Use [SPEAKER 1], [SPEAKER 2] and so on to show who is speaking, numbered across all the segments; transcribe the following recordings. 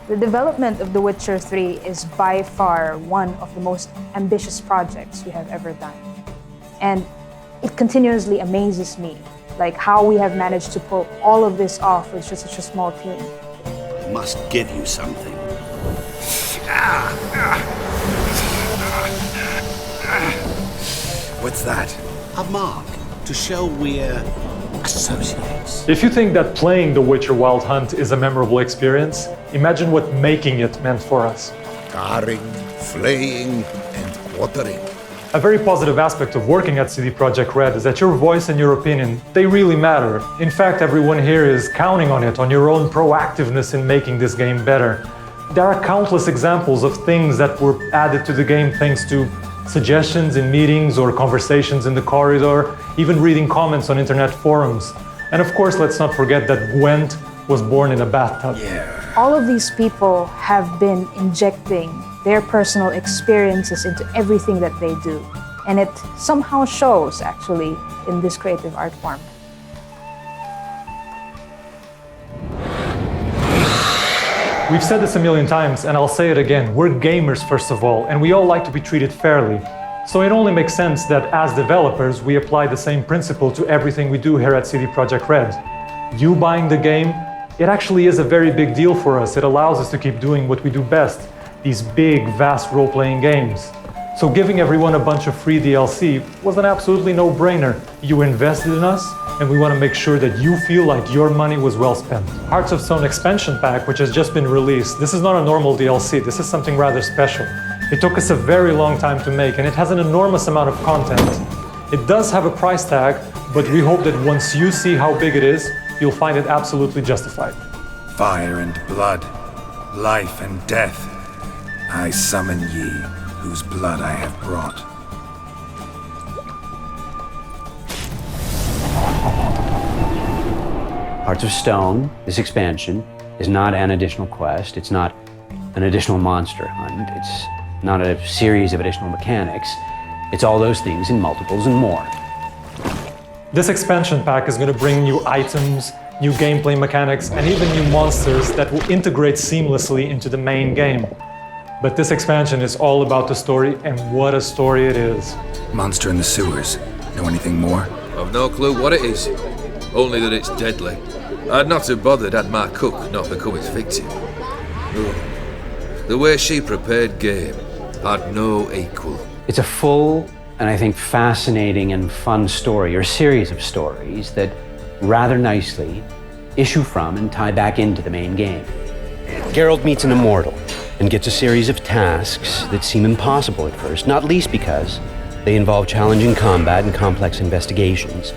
[SPEAKER 1] The development of The Witcher 3 is by far one of the most ambitious projects we have ever done. And it continuously amazes me, like how we have managed to pull all of this off with just such a small team.
[SPEAKER 2] Must give you something. What's that? A mark to show we're associates.
[SPEAKER 3] If you think that playing The Witcher Wild Hunt is a memorable experience, imagine what making it meant for us.
[SPEAKER 2] Carring, flaying, and watering.
[SPEAKER 3] A very positive aspect of working at CD Projekt Red is that your voice and your opinion, they really matter. In fact, everyone here is counting on it, on your own proactiveness in making this game better. There are countless examples of things that were added to the game thanks to suggestions in meetings or conversations in the corridor, even reading comments on internet forums. And of course, let's not forget that Gwent was born in a bathtub.
[SPEAKER 2] Yeah.
[SPEAKER 1] All of these people have been injecting their personal experiences into everything that they do. And it somehow shows, actually, in this creative art form.
[SPEAKER 3] We've said this a million times, and I'll say it again. We're gamers, first of all, and we all like to be treated fairly. So it only makes sense that as developers, we apply the same principle to everything we do here at CD Projekt Red. You buying the game, it actually is a very big deal for us. It allows us to keep doing what we do best, these big, vast role-playing games. So giving everyone a bunch of free DLC was an absolutely no-brainer. You invested in us, and we want to make sure that you feel like your money was well spent. Hearts of Stone expansion pack, which has just been released, this is not a normal DLC, this is something rather special. It took us a very long time to make, and it has an enormous amount of content. It does have a price tag, but we hope that once you see how big it is, you'll find it absolutely justified.
[SPEAKER 4] Fire and blood, life and death, I summon ye, whose blood I have brought.
[SPEAKER 5] Hearts of Stone, this expansion, is not an additional quest, it's not an additional monster hunt, it's not a series of additional mechanics, it's all those things in multiples and more.
[SPEAKER 3] This expansion pack is going to bring new items, new gameplay mechanics, and even new monsters that will integrate seamlessly into the main game. But this expansion is all about the story, and what a story it is.
[SPEAKER 4] Monster in the sewers. Know anything more?
[SPEAKER 6] I've no clue what it is, only that it's deadly. I'd not have bothered had my cook not become its victim. The way she prepared game had no equal.
[SPEAKER 5] It's a full and I think fascinating and fun story, or series of stories that rather nicely issue from and tie back into the main game. Geralt meets an immortal and gets a series of tasks that seem impossible at first, not least because they involve challenging combat and complex investigations.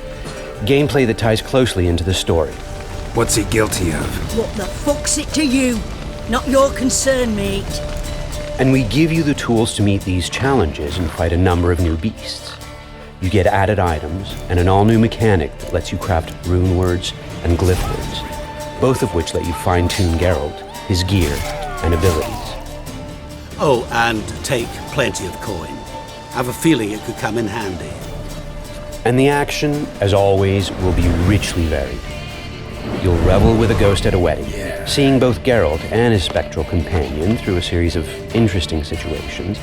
[SPEAKER 5] Gameplay that ties closely into the story.
[SPEAKER 4] What's he guilty of?
[SPEAKER 7] What the fuck's it to you? Not your concern, mate.
[SPEAKER 5] And we give you the tools to meet these challenges and fight a number of new beasts. You get added items and an all-new mechanic that lets you craft rune words and glyph words, both of which let you fine-tune Geralt, his gear, and abilities.
[SPEAKER 2] Oh, and take plenty of coin. Have a feeling it could come in handy.
[SPEAKER 5] And the action, as always, will be richly varied. You'll revel with a ghost at a wedding, seeing both Geralt and his spectral companion through a series of interesting situations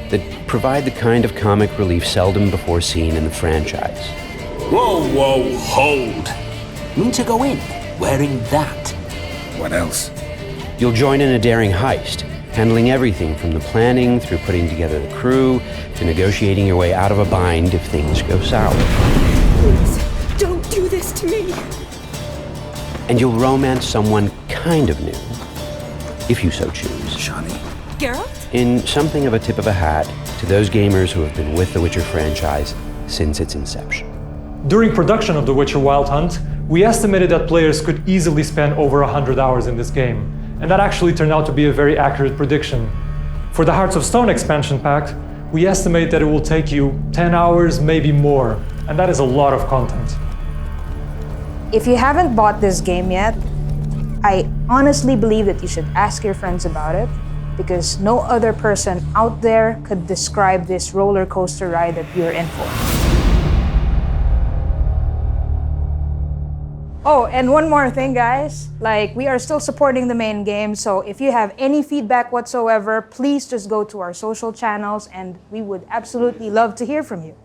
[SPEAKER 5] that provide the kind of comic relief seldom before seen in the franchise.
[SPEAKER 2] Whoa, hold! Mean to go in wearing that.
[SPEAKER 4] What else?
[SPEAKER 5] You'll join in a daring heist, handling everything from the planning through putting together the crew to negotiating your way out of a bind if things go sour.
[SPEAKER 7] Please, don't do this to me.
[SPEAKER 5] And you'll romance someone kind of new, if you so choose.
[SPEAKER 4] Johnny.
[SPEAKER 7] Geralt?
[SPEAKER 5] In something of a tip of a hat to those gamers who have been with the Witcher franchise since its inception.
[SPEAKER 3] During production of The Witcher Wild Hunt, we estimated that players could easily spend over 100 hours in this game, and that actually turned out to be a very accurate prediction. For the Hearts of Stone expansion pack, we estimate that it will take you 10 hours, maybe more, and that is a lot of content.
[SPEAKER 1] If you haven't bought this game yet, I honestly believe that you should ask your friends about it, because no other person out there could describe this roller coaster ride that you're in for. Oh, and one more thing, guys. Like, we are still supporting the main game, so if you have any feedback whatsoever, please just go to our social channels, and we would absolutely love to hear from you.